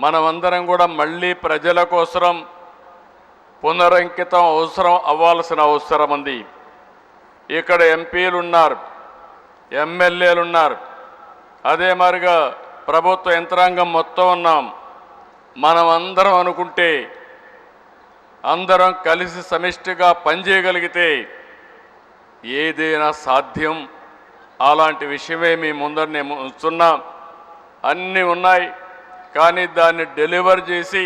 మనమందరం కూడా మళ్ళీ ప్రజల కోసం పునరంకితం అవ్వాల్సిన అవసరం ఉంది. ఇక్కడ ఎంపీలు ఉన్నారు, ఎమ్మెల్యేలు ఉన్నారు, అదే మాదిరిగా ప్రభుత్వ యంత్రాంగం మొత్తం ఉన్నాం. మనం అందరం అనుకుంటే, అందరం కలిసి సమిష్టిగా పనిచేయగలిగితే ఏదైనా సాధ్యం. అలాంటి విషయమే మీ ముందర నేను ఉంచుతున్నా. అన్నీ ఉన్నాయి, కానీ దాన్ని డెలివర్ చేసి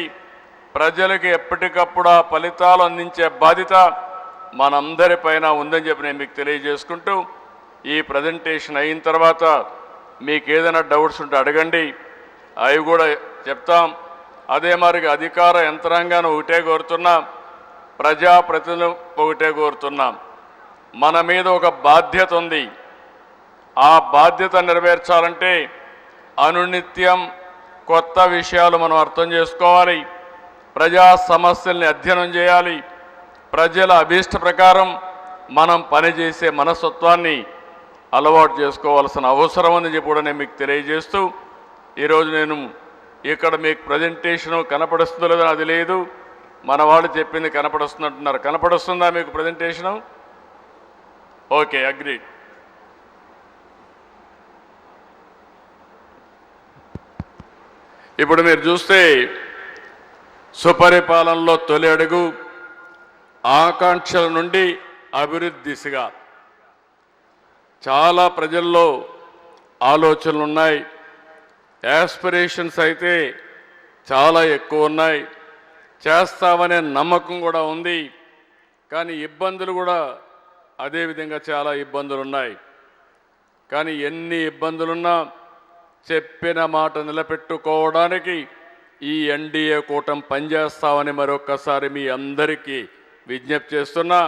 ప్రజలకు ఎప్పటికప్పుడు ఆ ఫలితాలు అందించే బాధ్యత మనందరిపైన ఉందని చెప్పి నేను మీకు తెలియజేసుకుంటూ, ఈ ప్రజెంటేషన్ అయిన తర్వాత మీకు ఏదైనా డౌట్స్ ఉంటే అడగండి, అవి కూడా చెప్తాం. అదే మరి అధికార యంత్రాంగాన్ని ఒకటే కోరుతున్నాం, ప్రజాప్రతినిధులు ఒకటే కోరుతున్నాం. మన మీద ఒక బాధ్యత ఉంది. ఆ బాధ్యత నెరవేర్చాలంటే అనునిత్యం కొత్త విషయాలు మనం అర్థం చేసుకోవాలి, ప్రజా సమస్యల్ని అధ్యయనం చేయాలి, ప్రజల అభీష్ట ప్రకారం మనం పనిచేసే మనస్తత్వాన్ని అలవాటు చేసుకోవాల్సిన అవసరం ఉందని చెప్పి కూడా నేను మీకు తెలియజేస్తూ, ఈరోజు నేను ఇక్కడ మీకు ప్రజెంటేషను కనపడుస్తుందో లేదో అది లేదు, మన వాళ్ళు చెప్పింది కనపడుస్తున్నట్టున్నారు. కనపడుస్తుందా మీకు ప్రజెంటేషను? Okay, agree. ఇప్పుడు మీరు చూస్తే సుపరిపాలనలో తొలి అడుగు, ఆకాంక్షల నుండి అభివృద్ధి దిశగా చాలా ప్రజల్లో ఆలోచనలు ఉన్నాయి, యాస్పిరేషన్స్ అయితే చాలా ఎక్కువ ఉన్నాయి, చేస్తామనే నమ్మకం కూడా ఉంది. కానీ ఇబ్బందులు కూడా అదేవిధంగా చాలా ఇబ్బందులు ఉన్నాయి. కానీ ఎన్ని ఇబ్బందులున్నా చెప్పిన మాట నిలబెట్టుకోవడానికి ఈ ఎన్డీఏ కూటమి పనిచేస్తామని మరొక్కసారి మీ అందరికీ విజ్ఞప్తి చేస్తున్నా.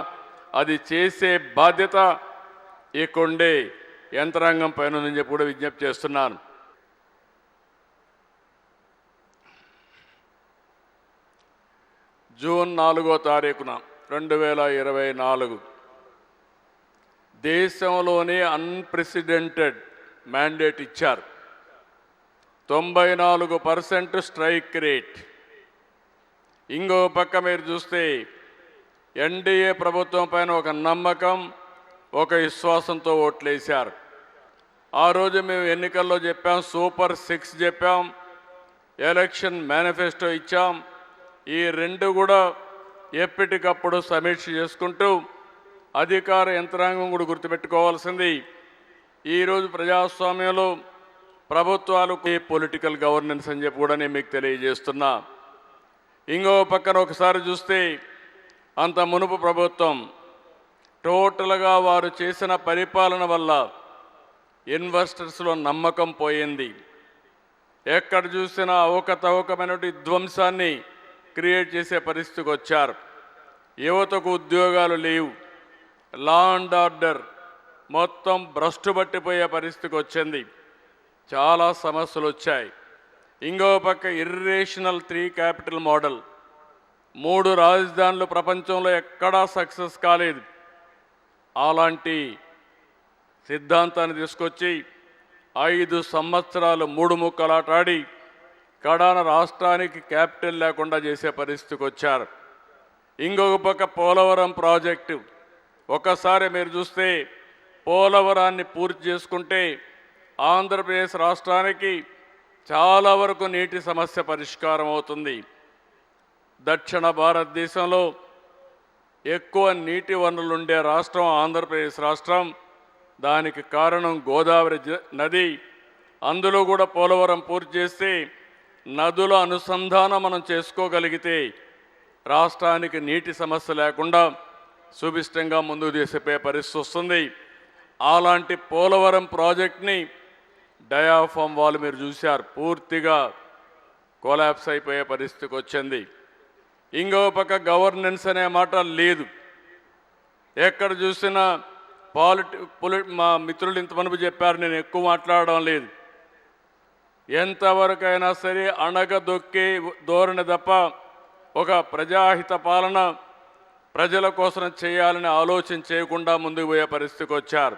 అది చేసే బాధ్యత ఇక్కడే యంత్రాంగం పైన ఉందని చెప్పి కూడా విజ్ఞప్తి చేస్తున్నాను. జూన్ 4వ తారీఖున 2024 దేశంలోనే అన్ప్రెసిడెంటెడ్ మ్యాండేట్ ఇచ్చారు. 94% స్ట్రైక్ రేట్. ఇంకో పక్క మీరు చూస్తే ఎన్డీఏ ప్రభుత్వం పైన ఒక నమ్మకం, ఒక విశ్వాసంతో ఓట్లేశారు. ఆ రోజు మేము ఎన్నికల్లో చెప్పాం, సూపర్ 6 చెప్పాం, ఎలక్షన్ మేనిఫెస్టో ఇచ్చాం. ఈ రెండు కూడా ఎప్పటికప్పుడు సమీక్ష చేసుకుంటూ అధికార యంత్రాంగం కూడా గుర్తుపెట్టుకోవాల్సింది, ఈరోజు ప్రజాస్వామ్యంలో ప్రభుత్వాలకు పొలిటికల్ గవర్నెన్స్ అని చెప్పి కూడా నేను మీకు తెలియజేస్తున్నా. ఇంకో పక్కన ఒకసారి చూస్తే అంత మునుపు ప్రభుత్వం టోటల్గా వారు చేసిన పరిపాలన వల్ల ఇన్వెస్టర్స్లో నమ్మకం పోయింది. ఎక్కడ చూసినా అవకతవకమైన విధ్వంసాన్ని క్రియేట్ చేసే పరిస్థితికి వచ్చారు. యువతకు ఉద్యోగాలు లేవు, లా అండ్ ఆర్డర్ మొత్తం భ్రష్టు పట్టిపోయే పరిస్థితికి వచ్చింది, చాలా సమస్యలు వచ్చాయి. ఇంకో పక్క ఇర్రేషనల్ 3 క్యాపిటల్ మోడల్, 3 రాజధానులు ప్రపంచంలో ఎక్కడా సక్సెస్ కాలేదు. అలాంటి సిద్ధాంతాన్ని తీసుకొచ్చి 5 సంవత్సరాలు 3 ముక్కలాటాడి కడాన రాష్ట్రానికి క్యాపిటల్ లేకుండా చేసే పరిస్థితికి వచ్చారు. ఇంకొక పక్క పోలవరం ప్రాజెక్టు, ఒకసారి మీరు చూస్తే పోలవరాన్ని పూర్తి చేసుకుంటే ఆంధ్రప్రదేశ్ రాష్ట్రానికి చాలా వరకు నీటి సమస్య పరిష్కారం అవుతుంది. దక్షిణ భారతదేశంలో ఎక్కువ నీటి వనరులు ఉండే రాష్ట్రం ఆంధ్రప్రదేశ్ రాష్ట్రం. దానికి కారణం గోదావరి నది. అందులో కూడా పోలవరం పూర్తి చేస్తే నదుల అనుసంధానం మనం చేసుకోగలిగితే రాష్ట్రానికి నీటి సమస్య లేకుండా సుభిష్టంగా ముందుకు తీసిపోయే పరిస్థితి వస్తుంది. అలాంటి పోలవరం ప్రాజెక్ట్ని డయాఫామ్ వాల్ మీరు చూశారు, పూర్తిగా కొలాప్స్ అయిపోయే పరిస్థితికి వచ్చింది. ఇంకో పక్క గవర్నెన్స్ అనే మాట లేదు. ఎక్కడ చూసినా మా మిత్రులు ఇంతమంది చెప్పారు, నేను ఎక్కువ మాట్లాడడం లేదు. ఎంతవరకైనా సరే అణగదొక్కే ధోరణి తప్ప ఒక ప్రజాహిత పాలన ప్రజల కోసం చేయాలని ఆలోచన చేయకుండా ముందుకు పోయే పరిస్థితికి వచ్చారు.